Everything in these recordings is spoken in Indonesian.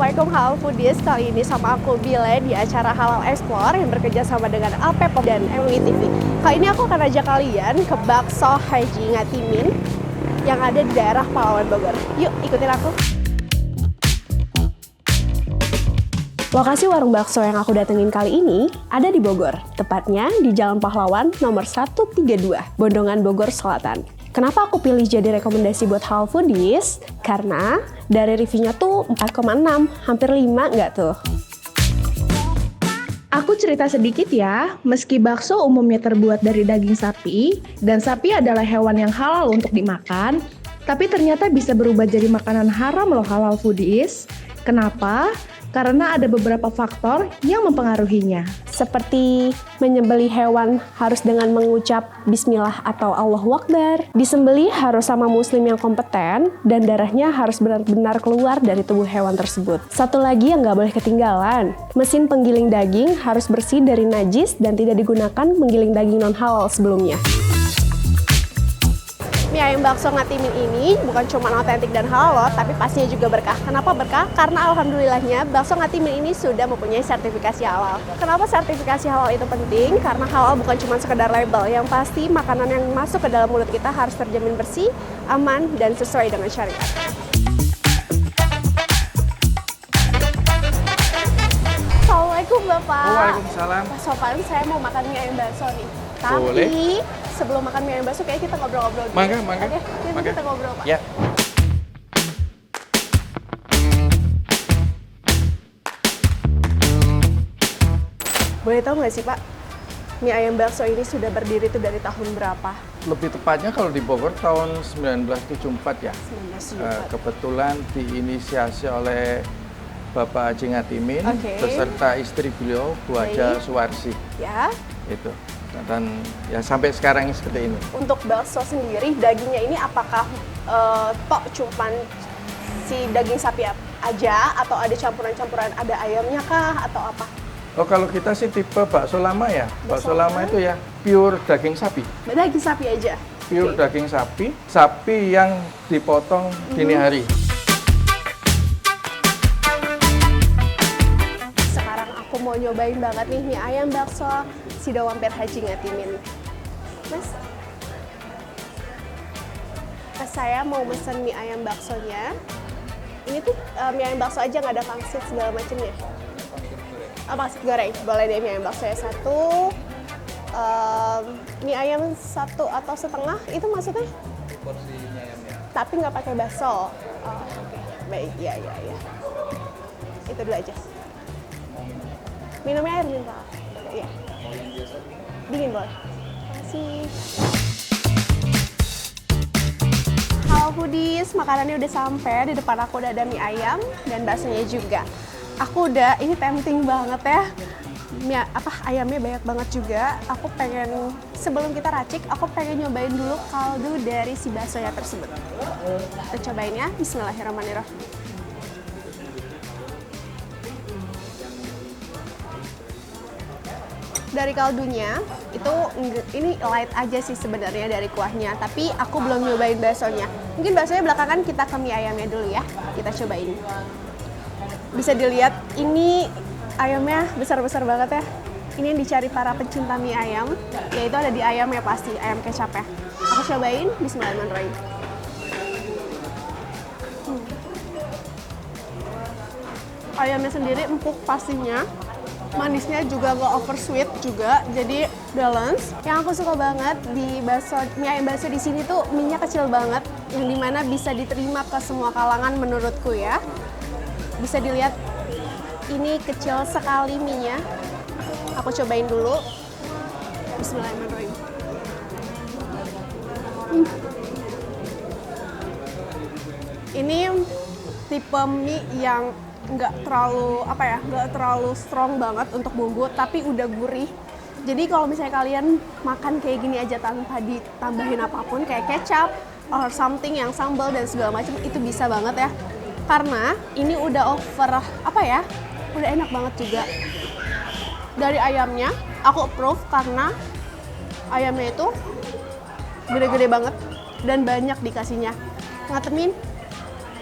Assalamualaikum Halal Foodies, kali ini sama aku Bile di acara Halal Explore yang bekerja sama dengan Alpepop dan MUI TV. Kali ini aku akan ajak kalian ke Bakso Haji Ngatimin yang ada di daerah Pahlawan Bogor. Yuk ikutin aku. Lokasi warung bakso yang aku datengin kali ini ada di Bogor, tepatnya di Jalan Pahlawan nomor 132, Bondongan, Bogor Selatan. Kenapa aku pilih jadi rekomendasi buat Halal Foodies? Karena dari reviewnya tuh 4,6, hampir 5 nggak tuh? Aku cerita sedikit ya, meski bakso umumnya terbuat dari daging sapi, dan sapi adalah hewan yang halal untuk dimakan, tapi ternyata bisa berubah jadi makanan haram loh Halal Foodies. Kenapa? Karena ada beberapa faktor yang mempengaruhinya. Seperti menyembelih hewan harus dengan mengucap Bismillah atau Allahu Akbar. Disembelih harus sama muslim yang kompeten dan darahnya harus benar-benar keluar dari tubuh hewan tersebut. Satu lagi yang nggak boleh ketinggalan, mesin penggiling daging harus bersih dari najis dan tidak digunakan menggiling daging non-halal sebelumnya. Mie ayam bakso Ngatimin ini bukan cuma otentik dan halal loh, tapi pastinya juga berkah. Kenapa berkah? Karena alhamdulillahnya bakso Ngatimin ini sudah mempunyai sertifikasi halal. Kenapa sertifikasi halal itu penting? Karena halal bukan cuma sekedar label, yang pasti makanan yang masuk ke dalam mulut kita harus terjamin bersih, aman, dan sesuai dengan syariat. Assalamualaikum Bapak. Waalaikumsalam. Pak Sopan, saya mau makan mie ayam bakso nih. Boleh. Tapi sebelum makan mie ayam bakso, kayaknya kita ngobrol-ngobrol dulu. Mangga. Oke, yuk Mangga. kita ngobrol, Pak. Ya. Boleh tahu nggak sih, Pak, mie ayam bakso ini sudah berdiri itu dari tahun berapa? Lebih tepatnya kalau di Bogor tahun 1974 ya. 1974. Kebetulan diinisiasi oleh Bapak Haji Ngatimin Oke. beserta istri beliau, Bu Haja Baik. Suwarsi. Ya, Itu. Dan ya sampai sekarang ini seperti ini. untuk bakso sendiri, dagingnya ini apakah tok cuman si daging sapi aja atau ada campuran-campuran, ada ayamnya kah atau apa? Oh, kalau kita sih tipe bakso lama ya. Bakso Bakso lama lama? itu ya pure daging sapi. Daging sapi aja. Pure Oke. daging sapi, sapi yang dipotong dini hari. Sekarang aku mau nyobain banget nih mie ayam bakso Sidawampir Haji Ngatimin. Mas, saya mau pesen mie ayam baksonya. Ini tuh mie ayam bakso aja, nggak ada pangsit segala macamnya. Oh, pangsit goreng. Boleh deh mie ayam bakso ya satu. Mie ayam satu atau setengah itu maksudnya? Porsi mie ayamnya. Tapi nggak pakai bakso. Oh, oke. Baik, ya. Itu dulu aja. Minumnya air mineral. Iya. Dingin boleh. Terima kasih. Halo Foodies, makanannya udah sampai. Di depan aku udah ada mie ayam dan baksonya juga. Aku udah, ini tempting banget ya. Ayamnya banyak banget juga. Aku pengen, sebelum kita racik, aku pengen nyobain dulu kaldu dari si baksonya tersebut. Kita cobain ya, bismillahirrahmanirrahim. Dari kaldunya, ini light aja sih sebenarnya dari kuahnya, tapi aku belum nyobain baksonya. Mungkin baksonya belakangan, kita ke mie ayamnya dulu ya. Kita cobain. Bisa dilihat, ini ayamnya besar-besar banget ya. Ini yang dicari para pencinta mie ayam, yaitu ada di ayamnya pasti, ayam kecap ya. Aku cobain, bismillahirrahmanirrahim. Ayamnya sendiri empuk pastinya. Manisnya juga nggak over sweet juga, jadi balance. Yang aku suka banget di mie ayam bakso di sini tuh mie-nya kecil banget, yang dimana bisa diterima ke semua kalangan menurutku ya. Bisa dilihat ini kecil sekali mie-nya. Aku cobain dulu. Bismillahirrahmanirrahim. Ini tipe mie yang nggak terlalu strong banget untuk bumbu, tapi udah gurih. Jadi kalau misalnya kalian makan kayak gini aja tanpa ditambahin apapun kayak kecap or something yang sambal dan segala macam, itu bisa banget ya. Karena ini udah udah enak banget juga. Dari ayamnya aku approve karena ayamnya itu gede-gede banget dan banyak dikasihnya. Ngatimin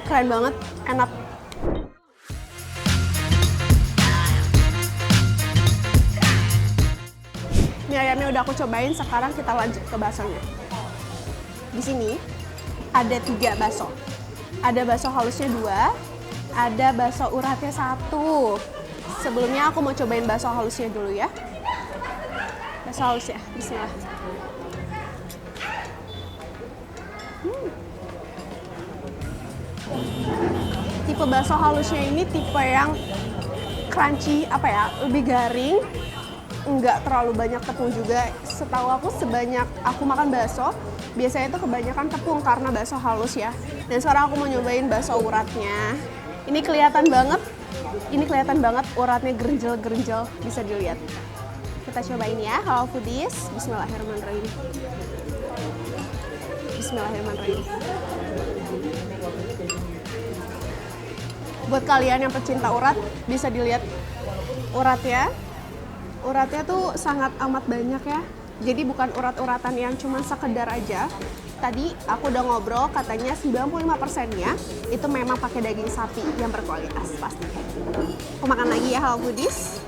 keren banget, enak. udah aku cobain, sekarang kita lanjut ke baksonya. Di sini ada 3 bakso. Ada bakso halusnya 2, ada bakso uratnya 1. Sebelumnya aku mau cobain bakso halusnya dulu ya. Bakso halus ya, bismillah. Tipe bakso halusnya ini tipe yang crunchy, lebih garing, nggak terlalu banyak tepung juga. Setahu aku sebanyak aku makan bakso, biasanya itu kebanyakan tepung karena bakso halus ya. Dan sekarang aku mau nyobain bakso uratnya. Ini kelihatan banget uratnya gerenjel-gerenjel, bisa dilihat. Kita cobain ya, halal foodies. Bismillahirrahmanirrahim. Bismillahirrahmanirrahim. Buat kalian yang pecinta urat, bisa dilihat uratnya. Uratnya tuh sangat amat banyak ya. Jadi bukan urat-uratan yang cuma sekedar aja. Tadi aku udah ngobrol, katanya 95%-nya itu memang pakai daging sapi yang berkualitas pasti. Aku makan lagi ya, halal foodies.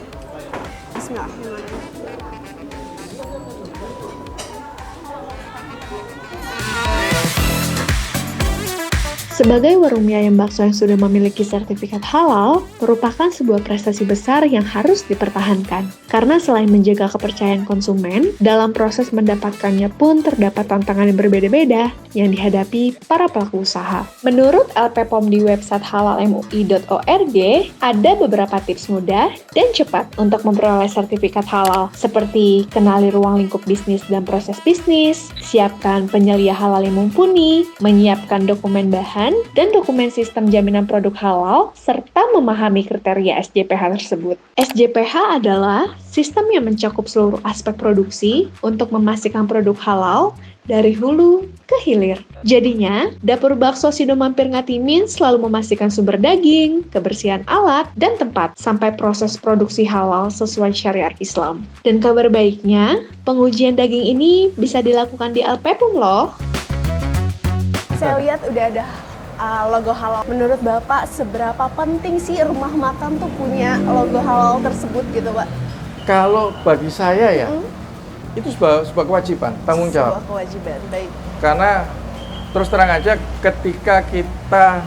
Bismillahirrahmanirrahim. Sebagai warung mie ayam bakso yang sudah memiliki sertifikat halal, merupakan sebuah prestasi besar yang harus dipertahankan. Karena selain menjaga kepercayaan konsumen, dalam proses mendapatkannya pun terdapat tantangan yang berbeda-beda yang dihadapi para pelaku usaha. Menurut LPPOM di website halalmui.org, ada beberapa tips mudah dan cepat untuk memperoleh sertifikat halal, seperti kenali ruang lingkup bisnis dan proses bisnis, siapkan penyelia halal yang mumpuni, menyiapkan dokumen bahan dan dokumen sistem jaminan produk halal, serta memahami kriteria SJPH tersebut. SJPH adalah sistem yang mencakup seluruh aspek produksi untuk memastikan produk halal dari hulu ke hilir. Jadinya, dapur bakso Sido Mampir Ngatimin selalu memastikan sumber daging, kebersihan alat, dan tempat, sampai proses produksi halal sesuai syariat Islam. Dan kabar baiknya, pengujian daging ini bisa dilakukan di LPPOM loh. Saya lihat udah ada logo halal. Menurut Bapak, seberapa penting sih rumah makan tuh punya logo halal tersebut gitu, Pak? Kalau bagi saya ya, itu sebuah kewajiban, tanggung jawab. Sebuah kewajiban, baik. Karena terus terang aja ketika kita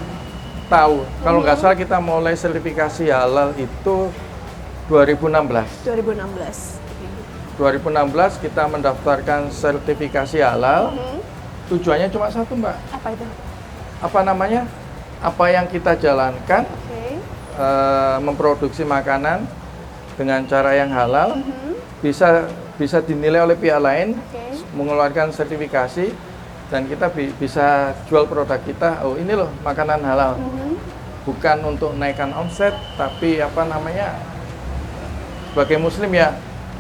tahu, kalau nggak salah kita mulai sertifikasi halal itu 2016. 2016. 2016 kita mendaftarkan sertifikasi halal. Tujuannya cuma satu, Mbak. Apa itu? Apa yang kita jalankan, Oke. memproduksi makanan dengan cara yang halal, bisa dinilai oleh pihak lain, mengeluarkan sertifikasi, dan kita bisa jual produk kita. Oh, ini loh makanan halal. Bukan untuk naikkan omset, tapi sebagai muslim ya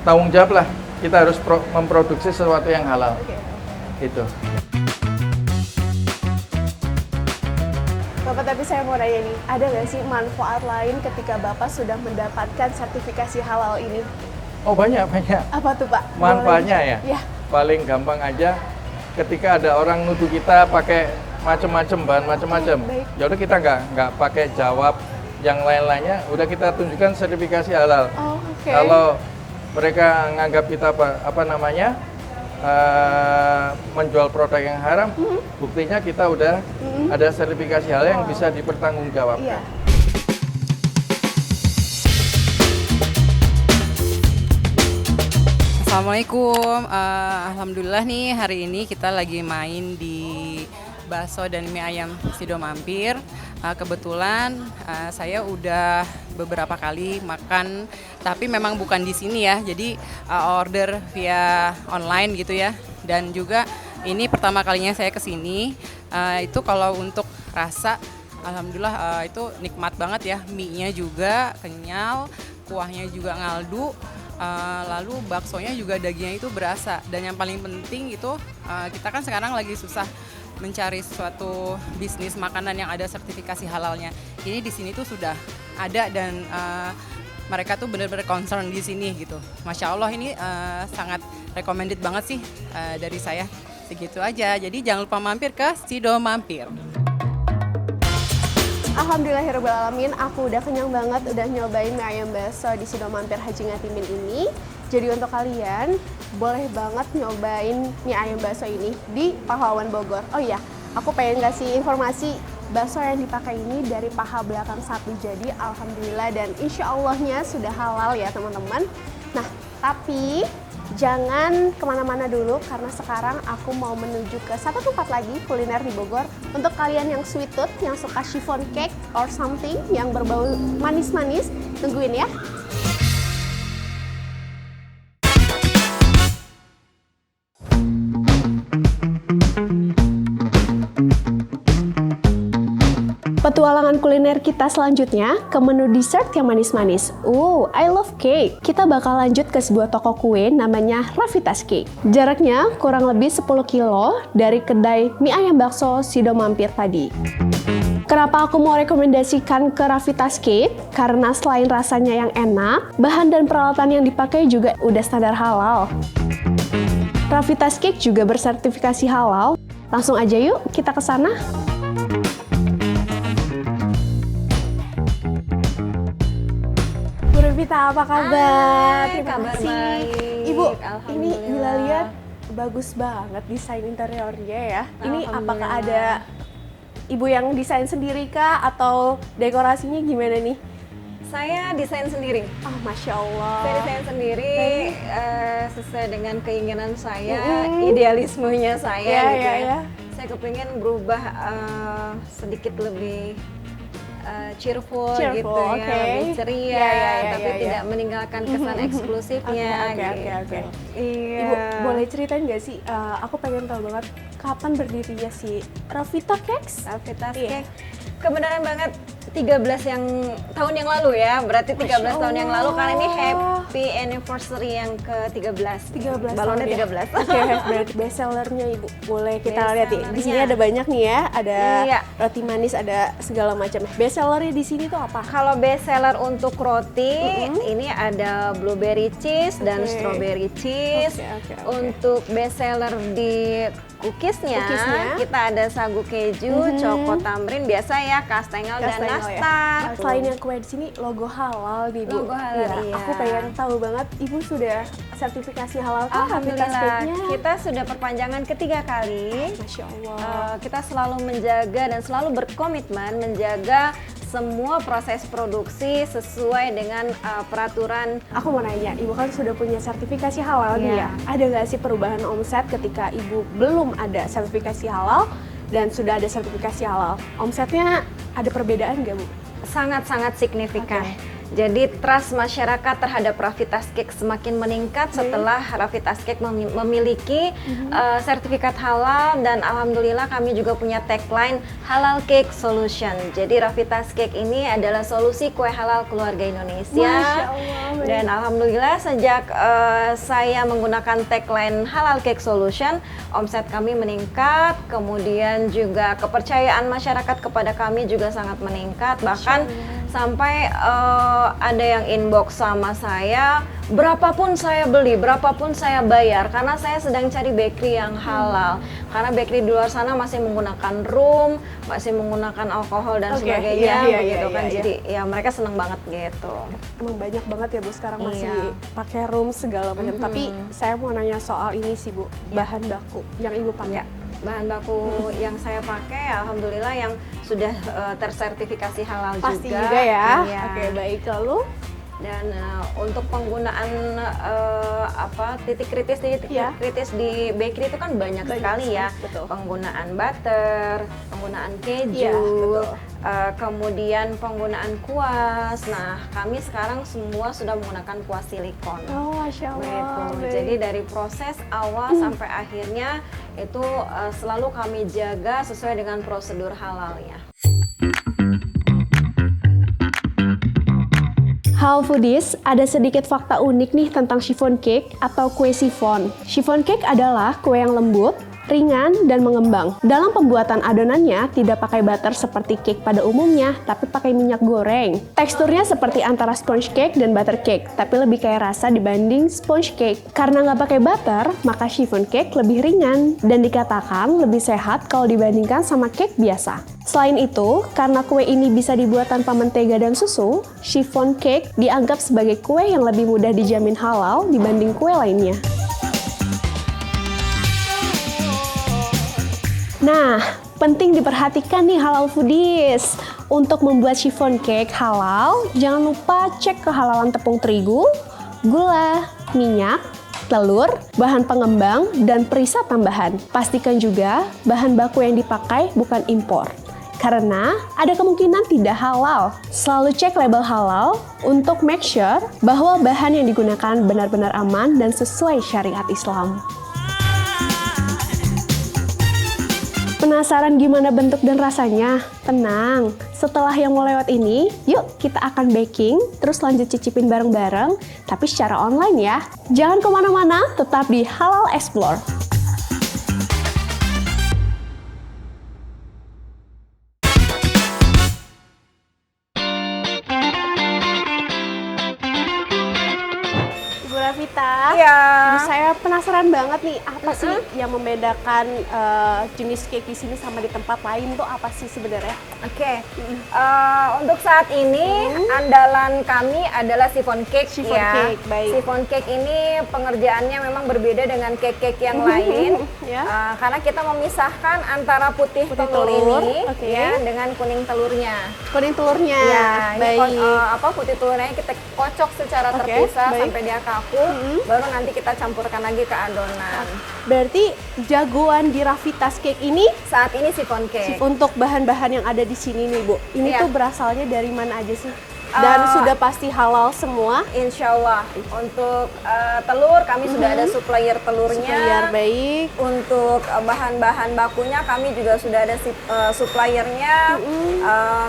tanggung jawab lah, kita harus memproduksi sesuatu yang halal. Itu. Bapak, tapi saya mau nanya nih, ada nggak sih manfaat lain ketika Bapak sudah mendapatkan sertifikasi halal ini? Oh, banyak. Apa tuh, Pak? Manfaatnya ya? Ya. Paling gampang aja, ketika ada orang nuduh kita pakai bahan macam-macam, ya udah kita nggak pakai jawab yang lain-lainnya, udah kita tunjukkan sertifikasi halal. Oh, oke. Kalau mereka nganggap kita menjual produk yang haram, buktinya kita udah ada sertifikasi halal yang bisa dipertanggungjawabkan. Iya. Assalamualaikum, alhamdulillah nih hari ini kita lagi main di bakso dan mie ayam Sido Mampir. Kebetulan saya udah beberapa kali makan, tapi memang bukan di sini ya, jadi order via online gitu ya. Dan juga ini pertama kalinya saya kesini, itu kalau untuk rasa, alhamdulillah itu nikmat banget ya, mie-nya juga kenyal, kuahnya juga ngaldu. Lalu baksonya juga dagingnya itu berasa, dan yang paling penting itu kita kan sekarang lagi susah mencari suatu bisnis makanan yang ada sertifikasi halalnya. Ini di sini tuh sudah ada, dan mereka tuh benar-benar concern di sini gitu. Masya Allah, ini sangat recommended banget sih dari saya. Segitu aja, jadi jangan lupa mampir ke Sido Mampir. Alhamdulillahirrahmanirrahim, aku udah kenyang banget, udah nyobain mie ayam bakso di Sido Mampir Haji Ngatimin ini. Jadi untuk kalian boleh banget nyobain mie ayam bakso ini di Pahlawan Bogor. Oh iya, aku pengen kasih informasi bakso yang dipakai ini dari paha belakang sapi. Jadi alhamdulillah dan insya Allahnya sudah halal ya teman-teman. Nah, tapi jangan kemana-mana dulu karena sekarang aku mau menuju ke satu tempat lagi kuliner di Bogor. Untuk kalian yang sweet tooth, yang suka chiffon cake or something yang berbau manis-manis, tungguin ya. Petualangan kuliner kita selanjutnya ke menu dessert yang manis-manis. I love cake. Kita bakal lanjut ke sebuah toko kue namanya Ravitas Cake. Jaraknya kurang lebih 10 kilo dari kedai mie ayam bakso Sido Mampir tadi. Kenapa aku mau rekomendasikan ke Ravitas Cake? Karena selain rasanya yang enak, bahan dan peralatan yang dipakai juga udah standar halal. Ravitas Cake juga bersertifikasi halal. Langsung aja yuk kita ke sana. Bu Revita, apa kabar? Terima kabar kasih. baik. Ibu, ini Alhamdulillah. Mila lihat bagus banget desain interiornya ya. Ini apakah Alhamdulillah. ada Ibu yang desain sendiri kah atau dekorasinya gimana nih? Saya desain sendiri. Oh, Masya Allah. Saya desain sendiri sesuai dengan keinginan saya, idealismenya saya Iya, gitu iya, ya. iya. Saya kepingin berubah sedikit lebih cheerful gitu Cheerful, ya, oke. lebih ceria, Iya, iya, iya, tapi iya, tidak iya. meninggalkan kesan eksklusifnya. Oke. Iya. Ibu, boleh ceritain nggak sih? Aku pengen tahu banget kapan berdirinya si Ravita Cakes? Ravitas Iya. Cake. Kebenaran banget 13 tahun yang lalu ya. Berarti 13 tahun yang lalu karena ini happy anniversary yang ke-13. 13 Balonnya tahun ya? 13. Oke, berarti best sellernya Ibu. Boleh kita lihat ya. Di sini Bestsellernya. ada banyak nih ya. Ada Iya. roti manis, ada segala macam. Best sellernya di sini tuh apa? Kalau best seller untuk roti, ini ada blueberry cheese dan Oke. strawberry cheese. Oke. Untuk best seller di cookiesnya, kita ada sagu keju, choco tamrin, biasa ya, kastengel dan Kastengel ya. nastar. Selain yang kue di sini logo halal nih Bu. Logo halal, iya. Aku pengen tahu banget Ibu sudah sertifikasi halal kah Ravitas Alhamdulillah, Cake-nya? kita sudah perpanjangan ketiga kali. Masya Allah. Kita selalu menjaga dan selalu berkomitmen menjaga semua proses produksi sesuai dengan peraturan. Aku mau nanya, Ibu kan sudah punya sertifikasi halal nih ya. Iya. Ada nggak sih perubahan omset ketika Ibu belum ada sertifikasi halal dan sudah ada sertifikasi halal? Omsetnya ada perbedaan nggak Bu? Sangat-sangat signifikan. Jadi trust masyarakat terhadap Ravitas Cake semakin meningkat setelah Ravitas Cake memiliki sertifikat halal, dan alhamdulillah kami juga punya tagline Halal Cake Solution. Jadi Ravitas Cake ini adalah solusi kue halal keluarga Indonesia. Masya Allah, baik. Dan alhamdulillah sejak saya menggunakan tagline Halal Cake Solution, omset kami meningkat, kemudian juga kepercayaan masyarakat kepada kami juga sangat meningkat. Bahkan sampai ada yang inbox sama saya, berapapun saya beli, berapapun saya bayar, karena saya sedang cari bakery yang halal. Karena bakery di luar sana masih menggunakan rum, masih menggunakan alkohol dan Oke, sebagainya, iya, begitu kan. iya. Jadi ya mereka seneng banget gitu. Emang banyak banget ya Bu sekarang masih Iya. pakai room segala macam. Tapi saya mau nanya soal ini sih Bu, bahan baku yang Ibu pakai. Ya, bahan baku yang saya pakai alhamdulillah yang sudah tersertifikasi halal Pasti juga. juga ya. Iya. Oke, baik. Lalu Dan untuk penggunaan titik kritis Iya. di bakery itu kan banyak sekali ya. betul. Penggunaan butter, penggunaan keju, Iya, betul. kemudian penggunaan kuas. Nah, kami sekarang semua sudah menggunakan kuas silikon. Oh, Masya Allah. Begitu. baik. Jadi dari proses awal sampai akhirnya itu selalu kami jaga sesuai dengan prosedur halalnya. Halal Foodies, ada sedikit fakta unik nih tentang chiffon cake atau kue chiffon. Chiffon cake adalah kue yang lembut, ringan, dan mengembang. Dalam pembuatan adonannya tidak pakai butter seperti cake pada umumnya, tapi pakai minyak goreng. Teksturnya seperti antara sponge cake dan butter cake, tapi lebih kaya rasa dibanding sponge cake. Karena nggak pakai butter, maka chiffon cake lebih ringan dan dikatakan lebih sehat kalau dibandingkan sama cake biasa. Selain itu, karena kue ini bisa dibuat tanpa mentega dan susu, chiffon cake dianggap sebagai kue yang lebih mudah dijamin halal dibanding kue lainnya. Nah, penting diperhatikan nih halal foodies. Untuk membuat chiffon cake halal, jangan lupa cek kehalalan tepung terigu, gula, minyak, telur, bahan pengembang, dan perisa tambahan. Pastikan juga bahan baku yang dipakai bukan impor, karena ada kemungkinan tidak halal. Selalu cek label halal untuk make sure bahwa bahan yang digunakan benar-benar aman dan sesuai syariat Islam. Penasaran gimana bentuk dan rasanya? Tenang, setelah yang mau lewat ini, yuk kita akan baking, terus lanjut cicipin bareng-bareng, tapi secara online ya. Jangan kemana-mana, tetap di Halal Explore. Ibu Rafita, Iya. saya penasaran banget nih, apa sih yang membedakan jenis cake di sini sama di tempat lain tuh apa sih sebenarnya? Oke, untuk saat ini andalan kami adalah chiffon cake. Chiffon cake, baik. Chiffon cake ini pengerjaannya memang berbeda dengan cake-cake yang lain, Ya. karena kita memisahkan antara putih telur telur, ini oke. ya dengan kuning telurnya. Kuning telurnya, Ya, ini baik. putih telurnya kita kocok secara Oke, terpisah baik. sampai dia kaku, baru nanti kita campurkan lagi ke adonan. Berarti jagoan di Ravitas Cake ini Saat ini chiffon cake. untuk bahan-bahan yang ada di sini nih, Bu. Ini Iya. tuh berasalnya dari mana aja sih? Dan sudah pasti halal semua. Insya Allah untuk telur kami sudah ada supplier telurnya. Biar baik. Untuk bahan-bahan bakunya kami juga sudah ada suppliernya.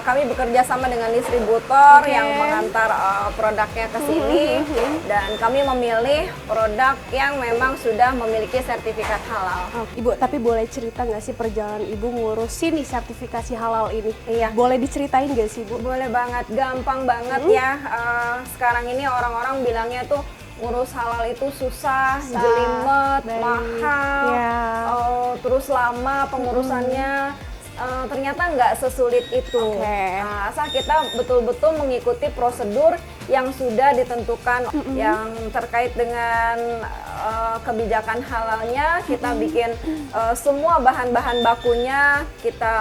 Kami bekerja sama dengan distributor Oke. yang mengantar produknya ke sini dan kami memilih produk yang memang sudah memiliki sertifikat halal. Oh, Ibu, tapi boleh cerita nggak sih perjalanan Ibu ngurusin nih sertifikasi halal ini? Iya. Boleh diceritain nggak sih, Bu? Boleh banget, gampang banget ya. Sekarang ini orang-orang bilangnya tuh ngurus halal itu susah, jelimet, baik. mahal, Ya. terus lama pengurusannya. Ternyata nggak sesulit itu. Oke. Asal kita betul-betul mengikuti prosedur yang sudah ditentukan, yang terkait dengan kebijakan halalnya. Kita bikin semua bahan-bahan bakunya, kita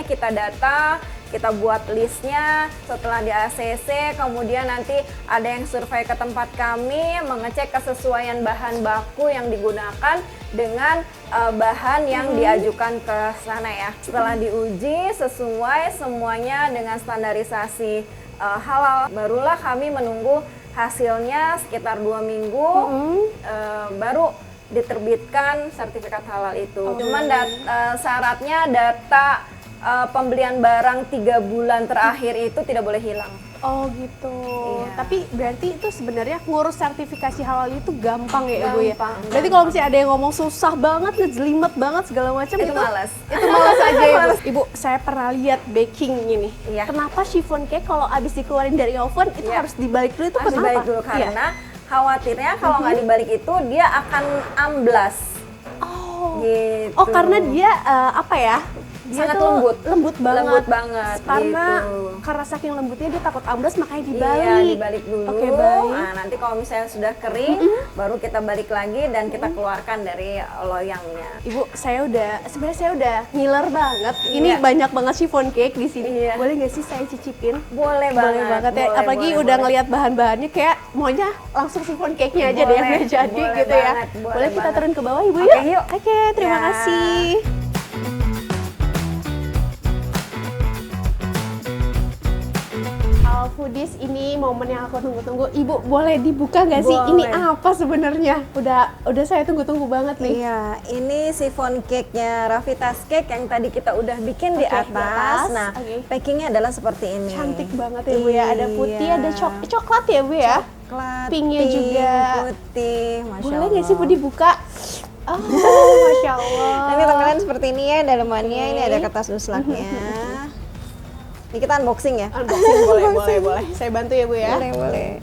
kita data. Kita buat listnya, setelah di ACC, kemudian nanti ada yang survei ke tempat kami, mengecek kesesuaian bahan baku yang digunakan dengan bahan yang diajukan ke sana ya. Setelah diuji sesuai semuanya dengan standarisasi halal, barulah kami menunggu hasilnya sekitar 2 minggu, baru diterbitkan sertifikat halal itu. Cuman syaratnya data pembelian barang 3 bulan terakhir itu tidak boleh hilang. Oh gitu. Iya. Tapi berarti itu sebenarnya ngurus sertifikasi halal itu gampang ya, Ibu ya? Gampang, Berarti kalau misalnya ada yang ngomong susah banget, ngejelimet banget segala macam Itu malas. Itu malas aja ya, Bu. Ibu, saya pernah lihat baking ini. Iya. Kenapa chiffon cake kalau abis dikeluarin dari oven itu Iya. harus dibalik dulu, itu Harus kenapa? dibalik dulu Iya. karena khawatirnya kalau nggak dibalik itu dia akan amblas. Oh. Gitu. Oh, karena dia apa ya? Dia Sangat tuh lembut. lembut banget. Lembut banget, Karena saking lembutnya dia takut amblas, makanya dibalik. Iya, dibalik dulu. Oke, baik. Nah, nanti kalau misalnya sudah kering, baru kita balik lagi dan kita keluarkan dari loyangnya. Ibu, sebenarnya saya udah ngiler banget. Ini Iya. banyak banget chiffon cake di sini. Iya. Boleh nggak sih saya cicipin? Boleh banget. Boleh banget ya. boleh, Apalagi boleh, udah boleh. ngelihat bahan-bahannya kayak maunya langsung chiffon cake-nya aja deh yang Boleh, udah jadi boleh gitu ya. banget, boleh Boleh kita banget. turun ke bawah, Ibu, Oke, yuk? yuk. Oke, terima Ya. kasih. Halal Foodies, ini momen yang aku tunggu-tunggu. Ibu, boleh dibuka nggak sih? Ini Boleh. apa sebenarnya? Udah saya tunggu-tunggu banget nih. Iya, ini chiffon cake-nya Ravitas Cake yang tadi kita udah bikin di Oke, di atas. atas. Nah, Oke. packingnya adalah seperti ini. Cantik banget ya, Bu ya. Ada putih, Iya. ada coklat ya, Bu ya. Coklat, Pinknya pink, juga. putih, Masya Boleh nggak sih, Bu, Allah. dibuka? Oh, Masya Allah. Nah, ini tampilan seperti ini ya dalamannya. Ini ada kertas duslaknya. Ini kita unboxing ya. Unboxing boleh. Saya bantu ya, Bu ya. Boleh, boleh.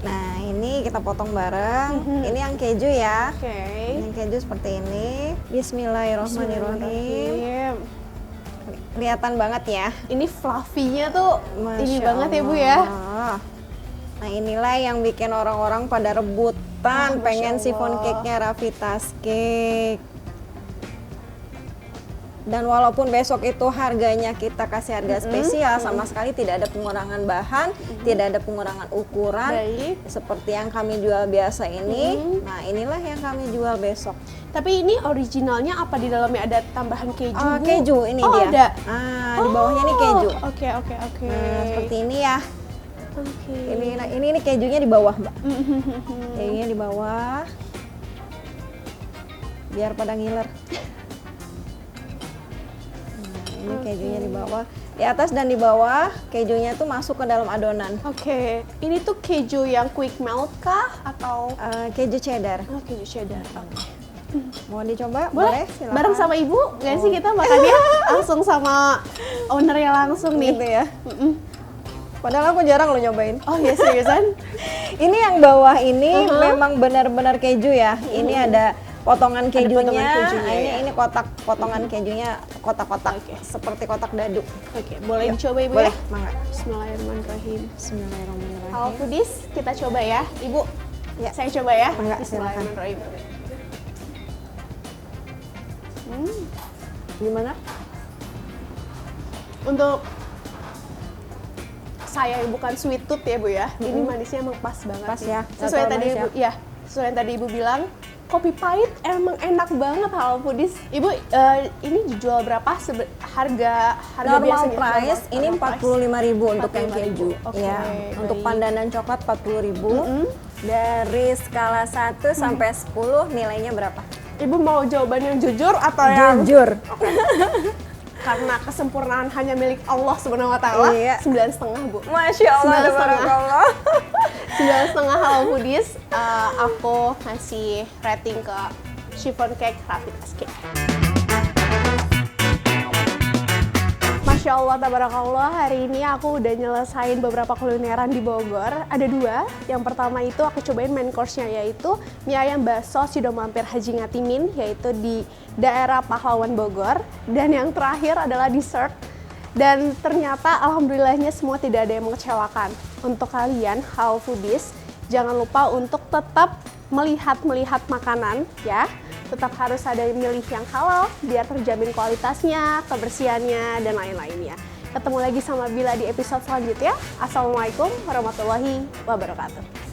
Nah, ini kita potong bareng. Ini yang keju ya. Oke. Yang keju seperti ini. Bismillahirrahmanirrahim. Kelihatan banget ya. Ini fluffy-nya tuh ini Masya banget ya, Bu ya. Allah. Nah, inilah yang bikin orang-orang pada rebutan Masya pengen Allah. chiffon cake-nya Ravitas Cake. Dan walaupun besok itu harganya kita kasih harga spesial, sama sekali tidak ada pengurangan bahan, tidak ada pengurangan ukuran. Baik. Seperti yang kami jual biasa ini. Nah, inilah yang kami jual besok. Tapi ini originalnya apa di dalamnya ada tambahan keju? Bu? Keju ini oh, dia. ada. Di bawahnya nih keju. Oke. Nah, seperti ini ya. Oke. Ini kejunya di bawah, Mbak. Kejunya di bawah. Biar pada ngiler. Ini kejunya di bawah, di atas dan di bawah kejunya tuh masuk ke dalam adonan. Oke, ini tuh keju yang quick melt kah atau Keju cheddar. keju cheddar? Oke. Mau dicoba? Boleh? Silakan. Bareng sama ibu nggak sih kita makannya langsung sama ownernya langsung nih? Gitu ya. Padahal aku jarang lo nyobain. Oh ya seriusan? Ini yang bawah ini memang benar-benar keju ya. Ini ada potongan kejunya. Ini kotak potongan kejunya kotak-kotak seperti kotak dadu. Oke, boleh dicoba ibu Boleh, ya? mangga. Bismillahirrahmanirrahim. Bismillahirrahmanirrahim. Halal foodies, kita coba ya, ibu. Ya. Saya coba ya. Mangga, Bismillahirrahmanirrahim. Gimana? Untuk saya yang bukan sweet tooth ya bu ya, ini manisnya emang pas banget. Pas nih. ya, Sesuai natural tadi manis ibu, ya. Sesuai yang tadi ibu bilang, kopi pahit emang enak banget halal foodies. Ibu, ini dijual berapa? Harga Normal biasanya? price ini Normal price. 45.000 untuk yang 45.000. keju. Oke, Ya, untuk baik. pandanan coklat 40.000. Dari skala 1 sampai 10 nilainya berapa? Ibu mau jawaban yang jujur atau yang Jujur. karena kesempurnaan hanya milik Allah Subhanahu wa taala? Iya. 9,5 bu. Masya Allah, 9,5. tabarakallah. 9,5 halal foodies, aku ngasih rating ke chiffon cake Rafitas Cake. Masya Allah, tabarakallah, hari ini aku udah nyelesain beberapa kulineran di Bogor. Ada 2, yang pertama itu aku cobain main course-nya yaitu mie ayam bakso Sido Mampir Haji Ngatimin, yaitu di daerah Pahlawan Bogor. Dan yang terakhir adalah dessert. Dan ternyata alhamdulillahnya semua tidak ada yang mengecewakan. Untuk kalian halal foodies, jangan lupa untuk tetap melihat makanan ya. Tetap harus ada yang milih yang halal biar terjamin kualitasnya, kebersihannya, dan lain-lainnya. Ketemu lagi sama Bila di episode selanjutnya. Assalamualaikum warahmatullahi wabarakatuh.